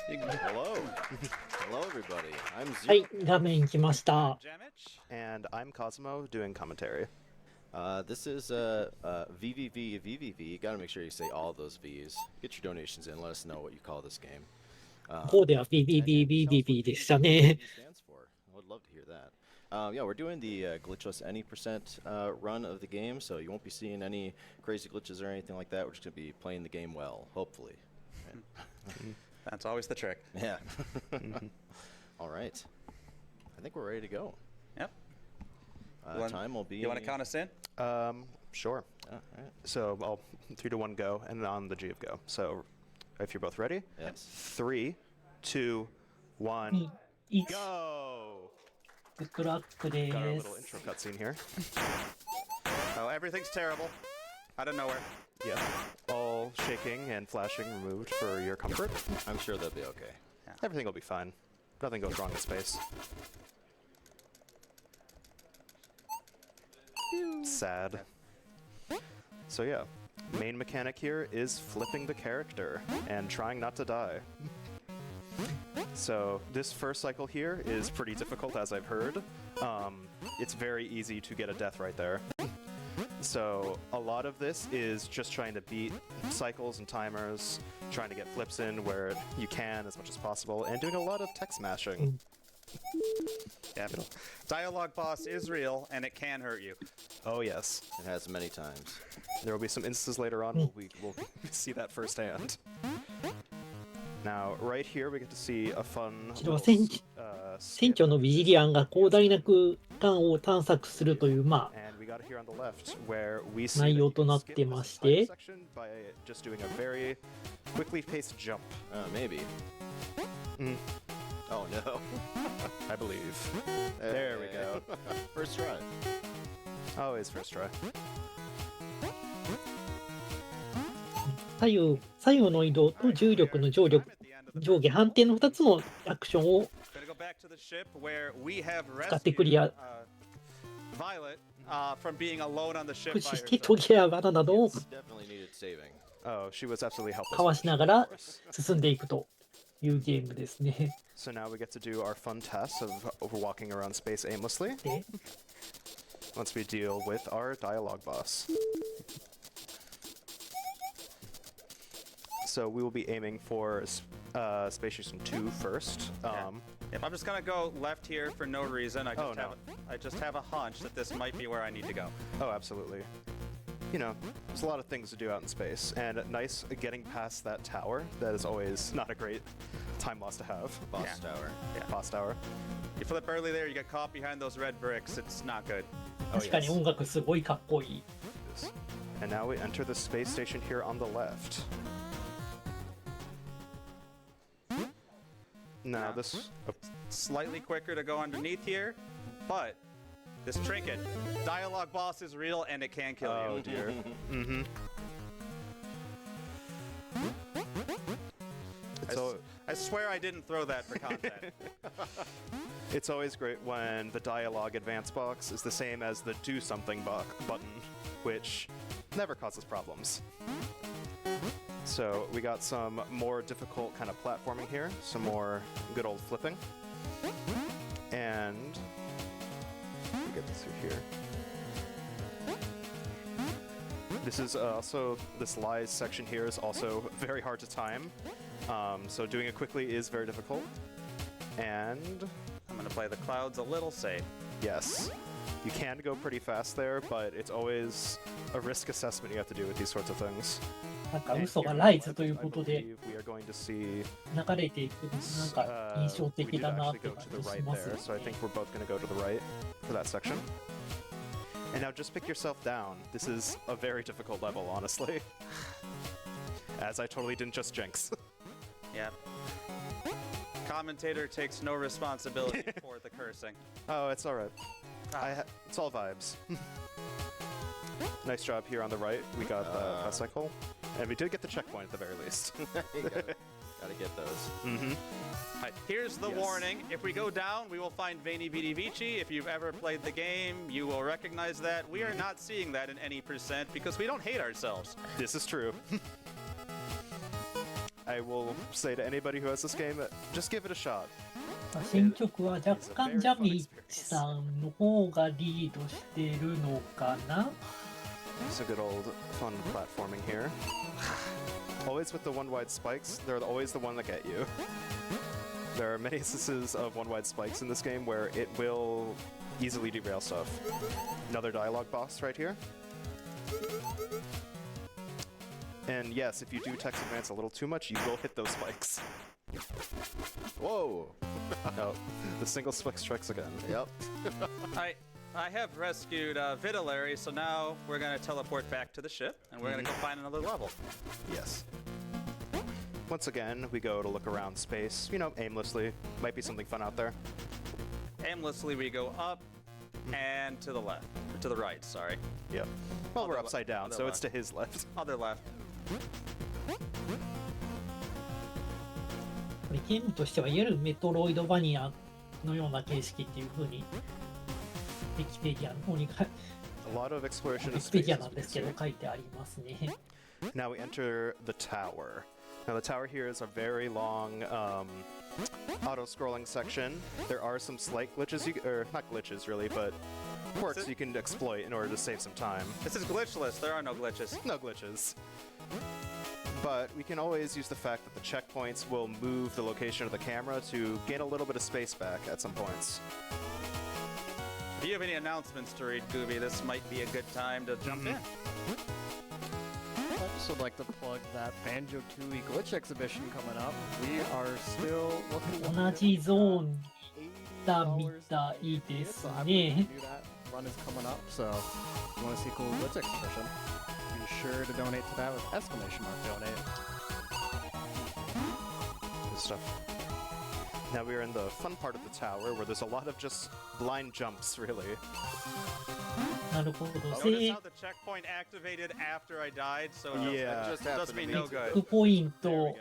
Hello. Hello, everybody. I'm は Zero. い、画面来ました。 And I'm Cosmo doing commentary. This is VVVVVV. Gotta make sure you say all those V's. Get your donations in. Let us know what you call this game. こうでは And tell us what BBBBBB でした VVVVV ね。 stands for. I would love to hear that. Yeah, we're doing the glitchless any percent run of the game, so you won't be seeing any crazy glitches or anything like that. We're just gonna be playing the game well, hopefully. That's always the trick. Yeah. All right. I think we're ready to go. Yep. Time will be. You want to count us in? Sure. All right. So I'll 3, 2, 1, go, and on the G of go. So if you're both ready, Yes. 3, 2, 1, 1、go! グッドラックで Got our す little。intro cutscene here. Oh, everything's terrible. Out of nowhere. Yeah. All shaking and flashing removed for your comfort. I'm sure they'll be okay. Everything will be fine. Nothing goes wrong in space. Sad. So yeah, main mechanic here is flipping the character and trying not to die. So this first cycle here is pretty difficult, as I've heard. It's very easy to get a death right there. So a lot of this is just trying to beat cycles and timers, trying to get flips in where you can as much as possible, and doing a lot of tech smashing. Yeah. Dialogue boss is real, and it can hurt you. Oh yes, It has many times. there will be some instances later on where we'll see that firsthand. Now, right here we get to see a fun こちらは little, 船長のビジリアンが広大な空間を探索するという、まあ、 And we got it here on the left, where we see 内容 that you と can なっ skip て this まし entire て、 section by just doing a very quickly paced jump. Maybe. Mm. Oh no. I believe. There we go. First try. Always first try. 左右の移動と重力の上下反転の2つのアクションを Gonna go back to the ship where we have 使ってクリア Violet from being alone on the ship 駆 by 使して herself. トゲや罠などを Definitely needed saving. Oh, she was absolutely helpless. かわしながら進んでいくというゲームですね。 So now we get to do our fun test of walking around space aimlessly で、 once we deal with our dialogue boss. So we will be aiming for Space Station 2 first. If I'm just gonna go left here for no reason, I Oh, just have a hunch that this might be where I need to go. Oh, absolutely. You know, there's a lot of things to do out in space, and nice getting past that tower. That is always not a great time loss to have. Boss Yeah. tower. Boss tower. You flip early there, you get caught behind those red bricks. It's not good. Oh, 確かに yes. 音楽すごいかっこいい。 And now we enter the space station here on the left. Now Yeah. this... Slightly quicker to go underneath here, but this trinket, dialogue boss is real and it can kill Oh you. dear. Mm-hmm. I swear I didn't throw that for content. It's always great when the dialogue advance box is the same as the do something button, which never causes problems. So we got some more difficult kind of platforming here, some more good old flipping. And let me get this through here. This is also, this lies section here is also very hard to time. So doing it quickly is very difficult. And I'm gonna play the clouds a little safe. yes, you can go pretty fast there, but it's always a risk assessment you have to do with these sorts of things. なんか And 嘘 here が on ラ the イズ left, という I ことで believe we are going to see 流れていくのなんか印象 we 的 did だなっ actually て go 感 to the じし right ます there, so I think we're both going to go to the right for that section. And now just pick yourself down. This is a very difficult level, honestly. As I totally didn't just jinx. Yeah. Commentator takes no responsibility for the cursing. Oh, it's alright. It's all vibes. Nice job here on the right. We got the bicycle. And we did get the checkpoint at the very least. You gotta get those. Mm-hmm. Right, here's the Yes. warning. If we go down, we will find Veni Vidi Vici. If you've ever played the game, you will recognize that. We are not seeing that in any percent because we don't hate ourselves. This is true. I will say to anybody who has this game, just give it a shot. 新曲は若干ジャミッチさんの方がリードしてるのかな。 It's a good old fun platforming here. Always with the one-wide spikes, they're always the one that get you. There are many instances of one-wide spikes in this game where it will easily derail stuff. Another dialogue boss right here. And yes, if you do text advance a little too much, you will hit those spikes. Whoa! No, the single spike strikes again. Yep. I have rescued Vitalary, so now we're gonna teleport back to the ship, and we're gonna go find another level. Yes. Once again, we go to look around space, you know, aimlessly. Might be something fun out there. Aimlessly, we go up and to the left, or to the right. Sorry, Yep. Well, we're Other upside down, other so it's to left. his left. other left. ゲームとしてはいわゆるメトロイドバニアのような形式っていう風にウィキペディアの方に書い A lot of exploration ウィ of キペ space. ディア as なん we で can すけど see. 書いてありますね。 Now we enter the tower. Now the tower here is a very long auto-scrolling section. There are some slight glitches, or not glitches really, but quirks you can exploit in order to save some time. This is glitchless. There are no glitches. No glitches. But we can always use the fact that the checkpoints will move the location of the camera to gain a little bit of space back at some points. If you have any announcements to read, Gooby, this might be a good time to jump in. I just would like to plug that Banjo Tooie Glitch exhibition coming up. We are still looking 同じゾーンに行ったみたいで So す I would ね。 do that. Run is coming up, so if you want to see a cool glitch exhibition, be sure to donate to that with exclamation mark donate. Good stuff. Now we are in the fun part of the tower where there's a lot of just blind jumps, really. なるほど。 Notice セ how the checkpoint activated after I died, so it Yeah. just does me no ーク good. ポイン There we ト go.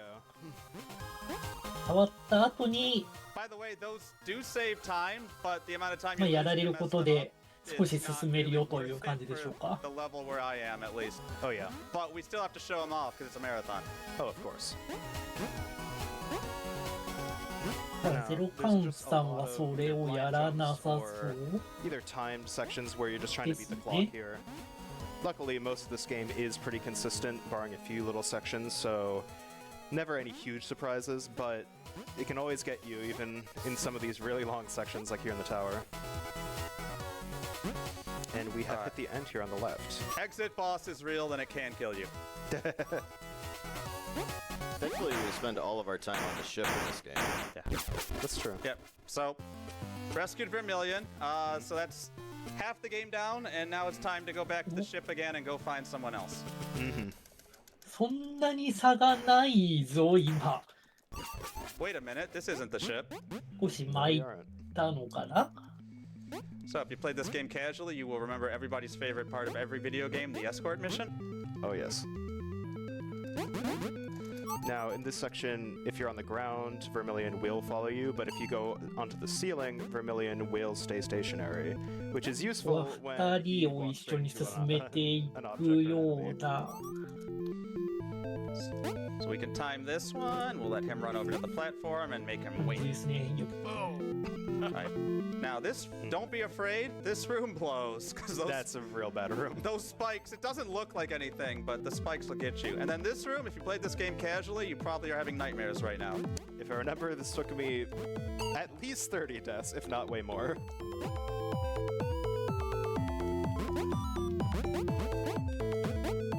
変わった後に、 By the way, those do save time, but the amount of time まあ、 you や lose られ to る mess こと them で up 少 is し not 進めるよ really という worth 感 it じでしょう for か。 the level where I am, at least. Oh yeah. But we still have to show them off because it's a marathon. Oh, of course. ただゼロカウントさんはそれをやらなさそう。 Either timed sections where you're just trying to beat the clock here. Luckily, most of this game is pretty consistent, barring a few little sections, so never any huge surprises, but it can always get you, even in some of these really long sections like here in the tower. And we have hit the end here on the left. Exit boss is real, then it can kill you. Thankfully, we spend all of our time on the ship in this game. Yeah, that's true. Yep. So, rescued Vermilion. So that's half the game down, and now it's time to go back to the ship again and go find someone else. そんなに差がないぞ、今。 Wait a minute, this isn't the ship. 少し No, 巻 we い aren't. たのかな。 So if you played this game casually, you will remember everybody's favorite part of every video game, the escort mission. Oh, yes. Now, in this section, if you're on the ground, Vermilion will follow you, but if you go onto the ceiling, Vermilion will stay stationary, which is こ useful は when 二 you 人を walk 一緒に straight 進め into てい an く object or よ an う enemy. な。 So we can time this one. We'll let him run over to the platform and make him 感じ wait. ですね。 Alright. Now this, don't be afraid. This room blows because That's a real bad room. those spikes. It doesn't look like anything, but the spikes will get you. And then this room, if you played this game casually, you probably are having nightmares right now. If I remember, this took me at least 30 deaths, if not way more.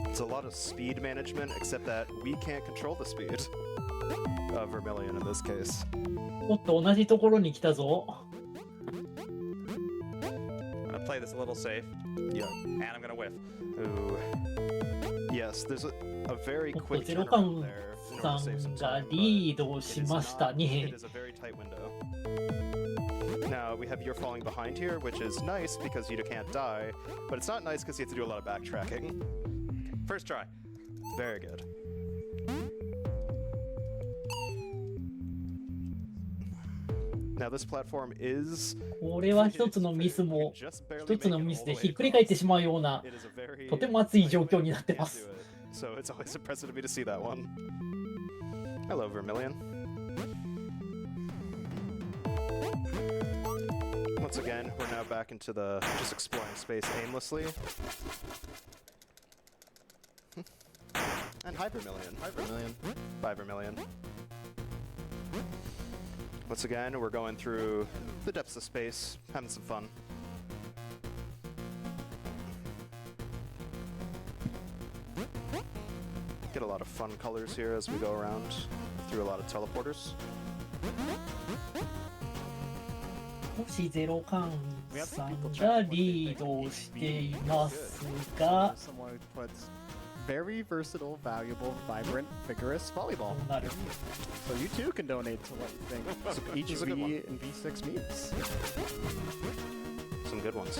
It's a lot of speed management, except that we can't control the speed of Vermilion in this case. おっと、同じところに来たぞ。 I'm gonna play this a little safe, Yeah. and I'm gonna whiff. Ooh. Yes, there's a very おっと、 quick ゼロカウ turnaround ン there in さ order to save some んが time, リー but ド it し is ました not- ね it。is a very tight window. Now we have you're falling behind here, which is nice because you can't die, but it's not nice because you have to do a lot of backtracking. First try. Very good. Now this platform is これは一つのミスも、 just barely 一つの making ミ it ス all で the ひ way っくり返って across. しまうような、 It is a very とても熱い状況になってま can't す do。it. So it's always impressive to me to see that one. Hello, Vermilion. Once again, we're now back into the just exploring space aimlessly. And hi, Vermilion. Hi, Vermilion. Bye, Vermilion. Once again, we're going through the depths of space, having some fun. Get a lot of fun colors here as we go around through a lot of teleporters. もしゼロカウントさんがリードしていますが、 Someone who puts very versatile, valuable, vibrant, vigorous ど volleyball. うなる So you too can donate to what you think each This is a good one. V and V6 means. Some good ones.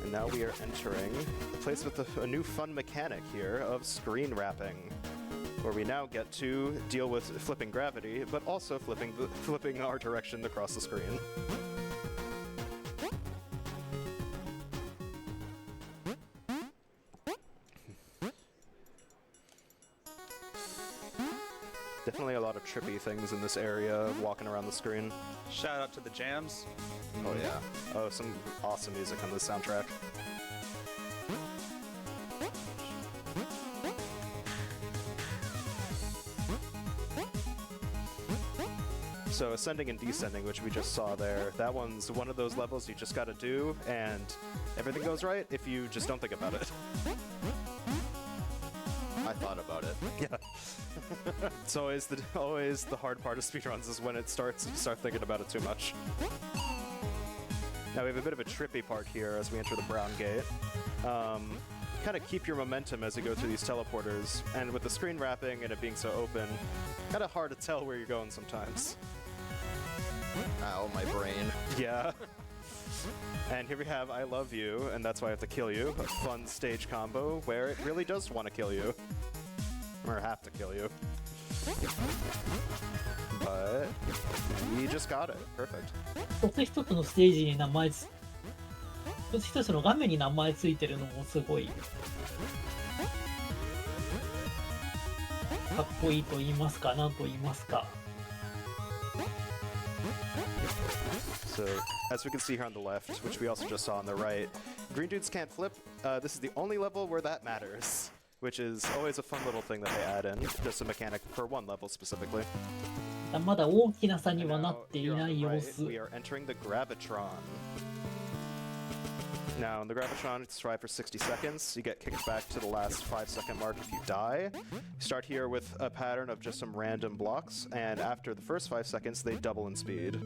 And now we are entering a place with a new fun mechanic here of screen wrapping, where we now get to deal with flipping gravity, but also flipping our direction across the screen. Definitely a lot of trippy things in this area, walking around the screen. Shout out to the jams. Oh yeah. Oh, some awesome music on this soundtrack. So ascending and descending, which we just saw there, that one's one of those levels you just gotta do, and everything goes right if you just don't think about it. I thought about it. Yeah. It's always the hard part of speedruns is when it starts and you start thinking about it too much. Now we have a bit of a trippy part here as we enter the brown gate. Kind of keep your momentum as you go through these teleporters, and with the screen wrapping and it being so open, kind of hard to tell where you're going sometimes. Ow, my brain. Yeah. And here we have I Love You, and that's why I have to kill you. A fun stage combo where it really does want to kill you. Or have to kill you. But we just got it. Perfect. 一つ一つのステージに名前つ、一つ一つの画面に名前ついてるのもすごいかっこいいと言いますか、なんと言いますか。 So, as we can see here on the left, which we also just saw on the right, green dudes can't flip. This is the only level where that matters, which is always a fun little thing that they add in, just a mechanic for one level specifically. まだ大きな差に And はな now, ってい here な on い the 様 right, 子。 we are entering the Gravitron. Now, in the Gravitron, it's strive for 60 seconds. You get kicked back to the last 5-second mark if you die. You start here with a pattern of just some random blocks, and after the first 5 seconds, they double in speed.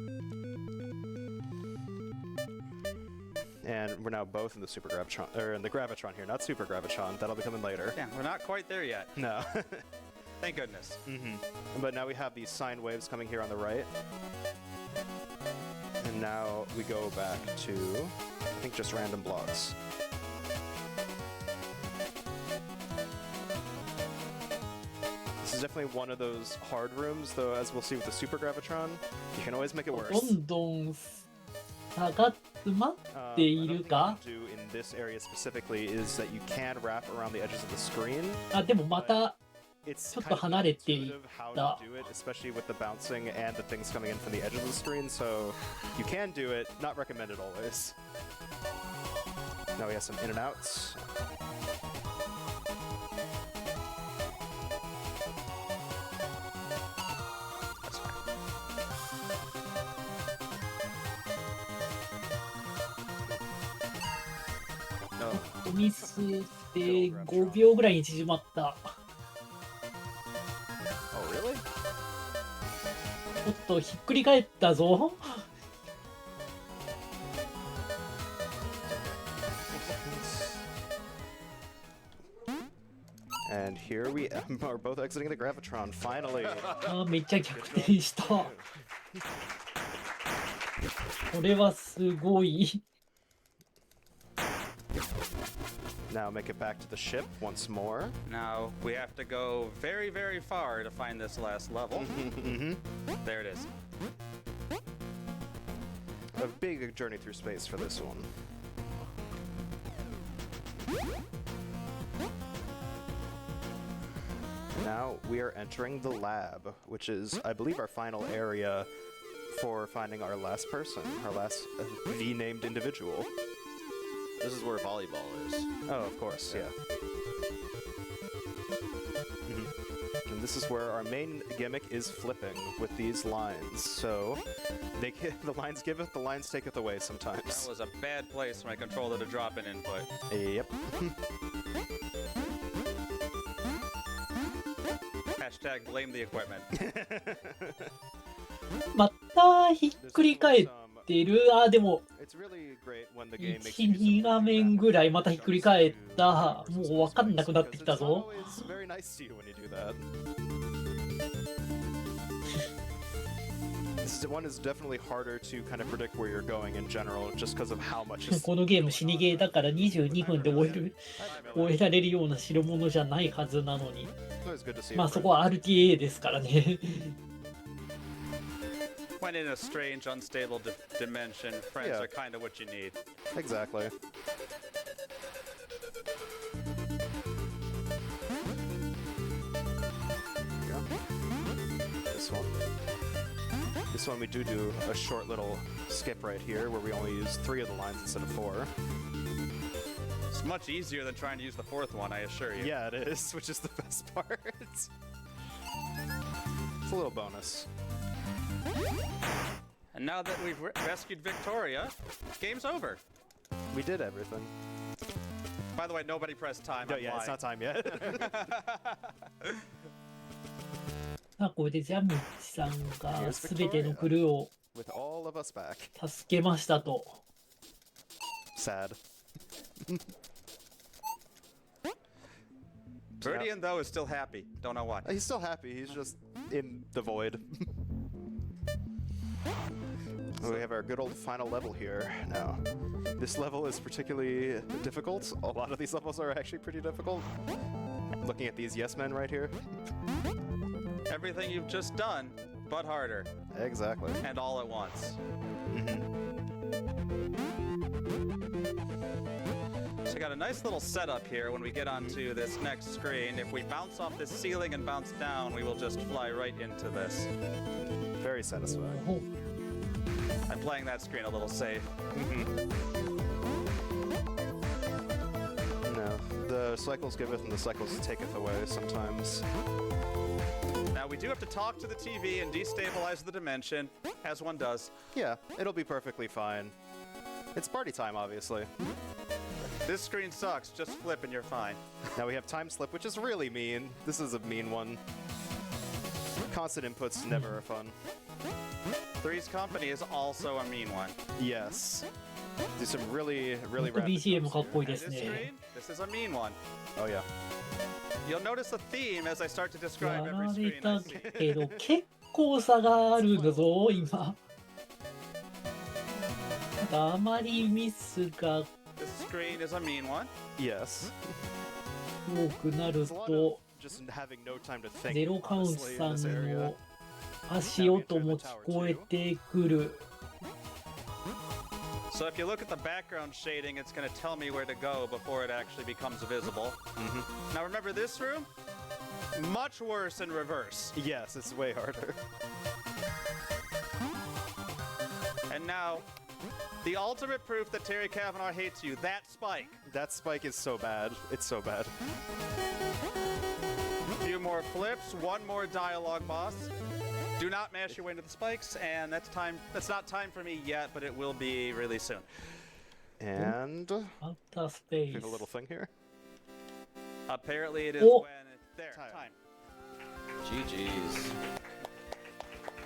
And we're now both in the Super Gravitron, or in the Gravitron here, not Super Gravitron. That'll be coming later. Damn, we're not quite there yet. No. Thank goodness. But now we have these sine waves coming here on the right. And now we go back to, I think, just random blocks. This is definitely one of those hard rooms, though, as we'll see with the Super Gravitron, you can always make it ど worse. んどん下が詰まってい Another る thing か you can do in this area specifically is that you can wrap around the edges of the screen. あ、でもまた It's ちょっ kind と of 離れてい intuitive how た。 to do it, especially with the bouncing and the things coming in from the edge of the screen. So you can do it, not recommended always. Now we have some in and outs. No. ミスで5秒ぐらいに縮まった。 Oh, really? おっと、ひっくり返ったぞ。 And here we are both exiting the Gravitron, finally. あ、めっちゃ逆転した。これはすごい。 Now make it back to the ship once more. Now we have to go very, very far to find this last level. There it is. A big journey through space for this one. Now we are entering the lab, which is, I believe, our final area for finding our last person, our last V-named individual. This is where volleyball is. Oh, of course, yeah. And this is where our main gimmick is flipping with these lines. So the lines giveth, the lines taketh away sometimes. That was a bad place for my controller to drop an input. Yep. Hashtag blame the equipment. またひっくり返ってる。あ、でも、 It's really great when the game makes 1、2画面ぐらいまたひっくり返った。もうわかんなくなってきたぞ。It's very nice to you when you do that. This one is definitely harder to kind of predict where you're going in general, just because of how much. このゲーム死にゲーだから22分で終えられるような代物じゃないはずなのに。まあそこは RTA ですからね。When in a strange, unstable dimension, friends are kind of what you need. Exactly. This one we do a short little skip right here where we only use 3 of the lines instead of 4. It's much easier than trying to use the 4th one, I assure you. Yeah, it is, which is the best part. It's a little bonus. And now that we've rescued Victoria, game's over. We did everything. By the way, nobody pressed time. No, I'm yeah, it's not time yet. これでジャミッチさんが全てのクルーを With all of us back. 助けましたと。Sad. Verdian, though, is still happy. Don't know why. He's still happy. He's just in the void. We have our good old final level here now. This level is particularly difficult. A lot of these levels are actually pretty difficult. Looking at these yes men right here. Everything you've just done, but harder. Exactly. And all at once. So we got a nice little setup here when we get onto this next screen. If we bounce off this ceiling and bounce down, we will just fly right into this. Very satisfying. I'm playing that screen a little safe. No, the cycles giveth and the cycles taketh away sometimes. Now we do have to talk to the TV and destabilize the dimension, as one does. Yeah, it'll be perfectly fine. It's party time, obviously. This screen sucks, just flip and you're fine. Now we have time slip, which is really mean. This is a mean one. Constant inputs never are fun. Three's Company is also a mean one. Yes. Do some really ほんと rapid BGM かっこいい And です this ね。 screen, this is a mean one. Oh yeah. You'll notice a theme as I start to や describe ら every れ screen た I see. けど結構差があるんだぞ今。あまりミスが This screen is a mean one. Yes. 多くなる It's a lot と of just having no time to think. ゼロカウント honestly, さ in ん this area. の足音も聞こえてくる。 So if you look at the background shading, it's going to tell me where to go before it actually becomes visible. Now remember this room? Much worse in reverse. Yes, it's way harder. And now, the ultimate proof that Terry Kavanaugh hates you, that spike. That spike is so bad. It's so bad. A few more flips, one more dialogue boss. Do not mash your way into the spikes, and that's time. That's not time for me yet, but it will be really soon. And アウタースペ we ー have a little ス。 thing here. Apparently it is Oh. when there, time. GG's.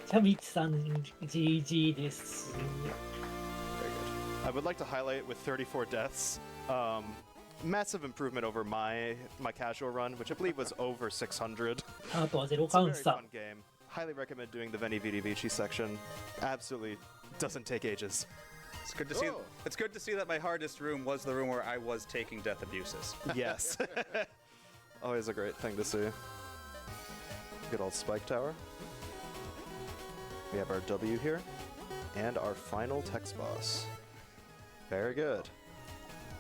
ジャミッチさん GG です。 Very good. I would like to highlight with 34 deaths, massive improvement over my casual run, which I believe was over 600. あとはゼロ It's カ a ウン very トさ fun game. Highly recommend doing the Veni Vidi Vici section. Absolutely doesn't take ages. It's good to see. Oh. It's good to see that my hardest room was the room where I was taking death abuses. Yes. Always a great thing to see. Good old spike tower. We have our W here. And our final text boss. Very good.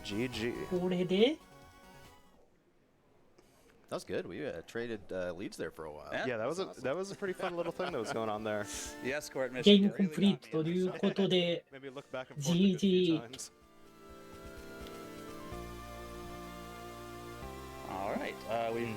GG. これで was good. We traded leads there for a while. Yeah, that was a pretty fun little thing that was going on there. The escort ゲ mission ーム really コンプリー got ト me と in いう this ことで、 Maybe look back and forth a good few times. All right. We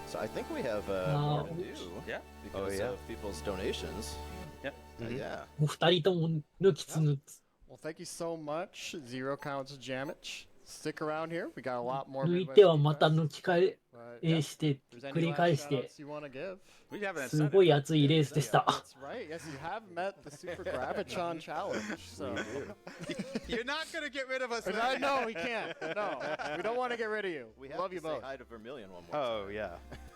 So I think we have more to do. yeah. Because yeah. of people's donations. Yep. Yeah. お二人とも抜きつ抜つ Well, thank you so much, zerocounts, jammitch. Stick around here. We got a lot more. 抜い Midwest てはまた Speedfest, 抜き返 but, yeah, して、 if there's 繰 any り last 返して shoutouts you want to give? We have an す incentive. ごい熱いレースでした。 That's right. Yes, you have met the Super Gravitron Challenge. So You're not going to get rid of us. I know we can't. No, we don't want to get rid of you. We have Love to you say both. hi to Vermilion one more Oh time. yeah.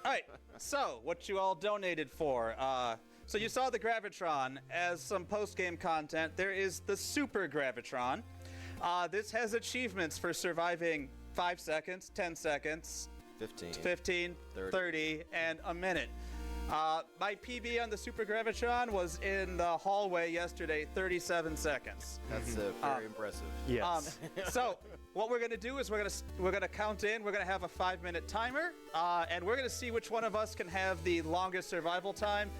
All right. So, what you all donated for? So you saw the Gravitron as some post-game content. There is the Super Gravitron. This has achievements for surviving 5 seconds, 10 seconds, 15, 30, and a minute. My PB on the Super Gravitron was in the hallway yesterday, 37 seconds. That's very impressive. Yes. So what we're gonna do is we're gonna count in. We're gonna have a 5-minute timer, and we're gonna see which one of us can have the longest survival time.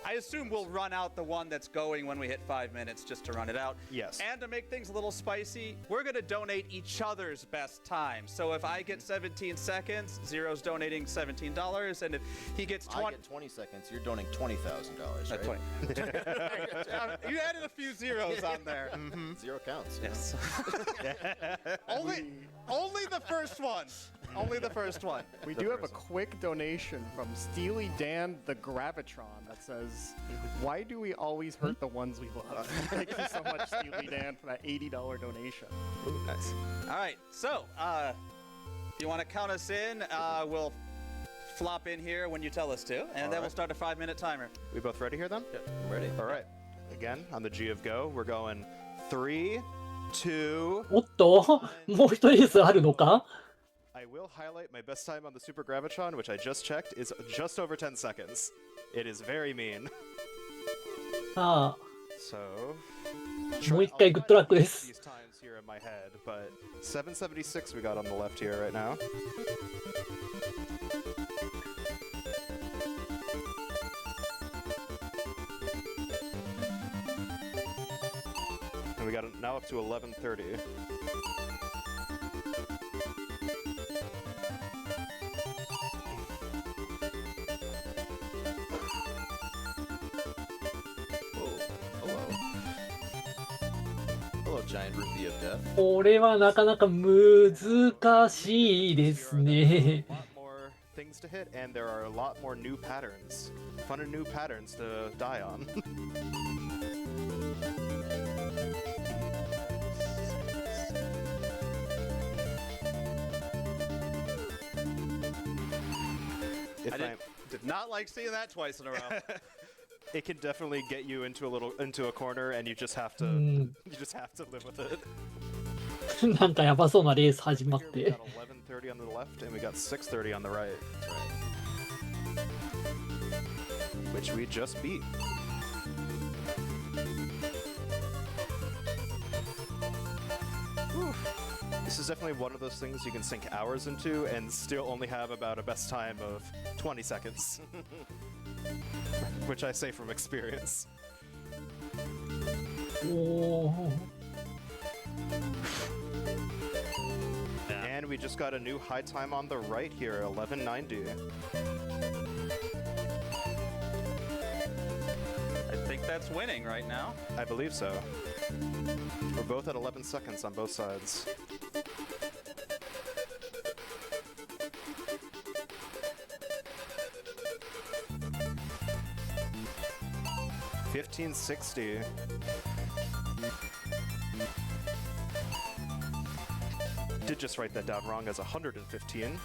I assume we'll run out the one that's going when we hit 5 minutes, just to run it out. Yes. And to make things a little spicy, we're gonna donate each other's best time. So if I get 17 seconds, Zero's donating $17, and if he gets I 20. get 20 seconds. You're donating $20,000, right? 20. You added a few zeros on there. Zero counts. Yes. only the first one. Only the first one. We do have a quick donation from Steely Dan the Gravitron that says, "Why do we always hurt the ones we love?" Thank you so much, Steely Dan, for that $80 donation. Nice. All right. So, if you want to count us in, we'll flop in here when you tell us to, and then we'll start a 5-minute timer. We both ready here then? I'm ready. All right. Again, on the G of go, we're going 3, 2. おっと、もう一レースあるのか I will highlight my best time on the Super Gravitron, which I just checked is just over 10 seconds. It is very mean. さあ、 So, もう一回グッドラックです these times here in my head, but 776 we got on the left here right now. And we got it now up to 1130. Hello, giant rupee of death. これはなかなか難しいですね。 A lot more things to hit, and there are a lot more new patterns. Fun and new patterns to die on. If I I'm- did not like seeing that twice in a row. it can definitely get you into a corner, and you just have to うん、 you just have to live with it. なんかやばそうなレース始まっ Here we て got 1130 on the left, and we got 630 on the right, which we just beat. Whew. This is definitely one of those things you can sink hours into and still only have about a best time of 20 seconds. Which I say from experience. おー And we just got a new high time on the right here, 1190. I think that's winning right now. I believe so. We're both at 11 seconds on both sides. $15.60. Did just write that down wrong as 115.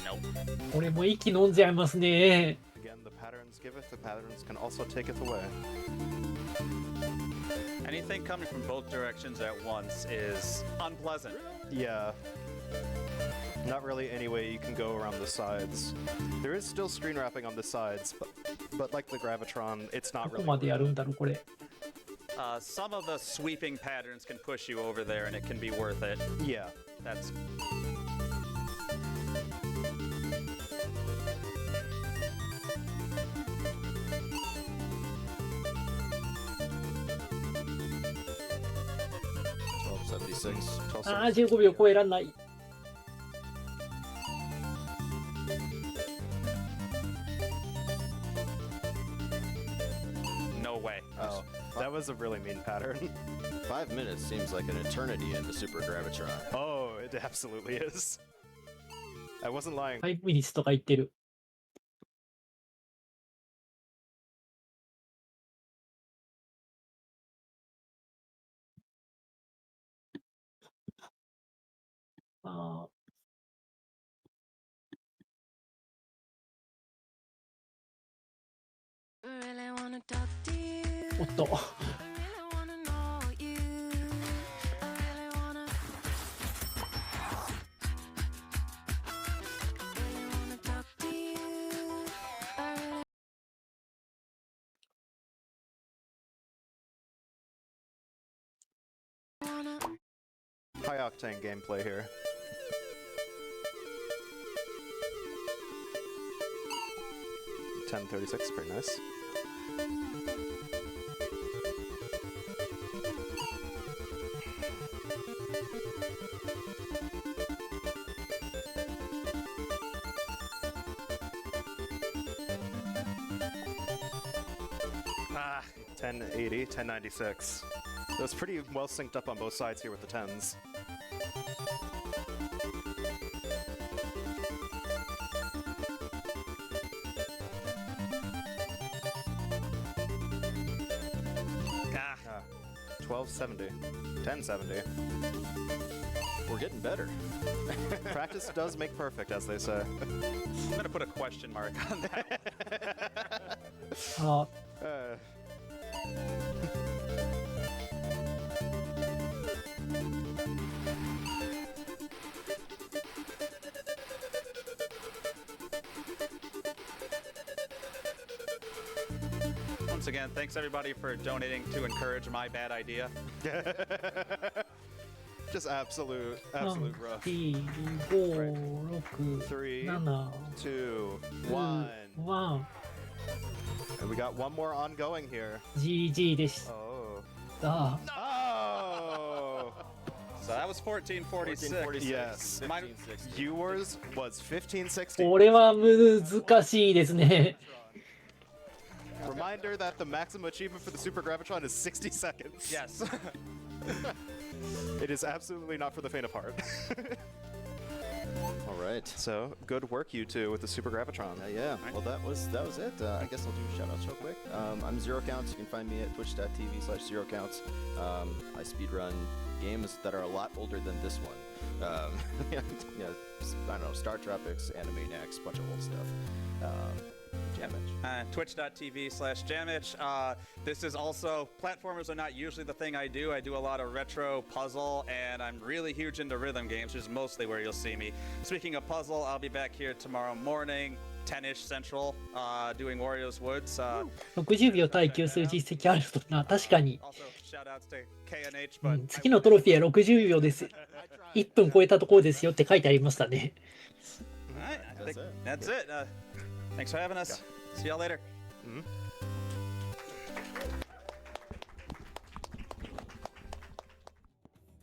Nope. これも息飲んじゃいますね。 Again, the patterns giveth, the patterns can also taketh away. Anything coming from both directions at once is unpleasant. Yeah. Not really any way you can go around the sides. There is still screen wrapping on the sides, but like the Gravitron, it's ど not こ really. までやるんだろうこれ。 Some of the sweeping patterns can push you over there, and it can be worth it. Yeah. That's $12.76. ああ、15秒超えらんない。no way. Oh, that was a really mean pattern. 5 minutes seems like an eternity in the Super Gravitron. Oh, it absolutely is. I wasn't lying. 5ミニッツとか言ってる。ああ。おっと。High octane gameplay here. $10.36, pretty nice. Ah, 1080, 1096. That was pretty well synced up on both sides here with the 10s. Ah, 1270, 1070. We're getting better. Practice does make perfect, as they say. I'm gonna put a question mark on that. あ Once again, thanks everybody for donating to encourage my bad idea. Just absolute 3、 rough. 4、5、6、 3, 7、 2, 1、 1. 1、 And we got one more ongoing here. GG でし Oh. た。 Oh! So that was 1446. Yes. Mine- Yours was 1560. これは難しいですね。 Reminder that the maximum achievement for the Super Gravitron is 60 seconds. Yes. It is absolutely not for the faint of heart. All right. So, good work, you two, with the Super Gravitron. Yeah. Well, that was it. I guess I'll do shout outs real quick. I'm zerocounts. You can find me at twitch.tv/zerocounts. I speedrun games that are a lot older than this one. Yeah, I don't know, Star Tropics, Animaniacs, bunch of old stuff. jammitch. Twitch.tv/jammitch. This is also, platformers are not usually the thing I do. I do a lot of retro puzzle, and I'm really huge into rhythm games, which is mostly where you'll see me. Speaking of puzzle, I'll be back here tomorrow morning, 10-ish Central, doing Wario's Woods. 60秒耐久する実績あるとな、確かに。 Also, shout outs to KNH, う but ん、次のトロフィーは60秒です。1分超えたところですよって書いてありましたね。 Alright, I think that's it. Thanks for having us. See y'all later.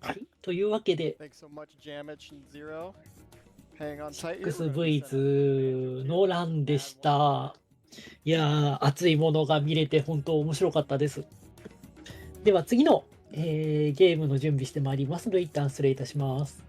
はい、というわけで、 Thanks so much, jammitch and Zero. Hang on tight. XV2 のランでした。いやー、熱いものが見れて本当面白かったです。では次の、ゲームの準備してまいりますので、一旦失礼いたします。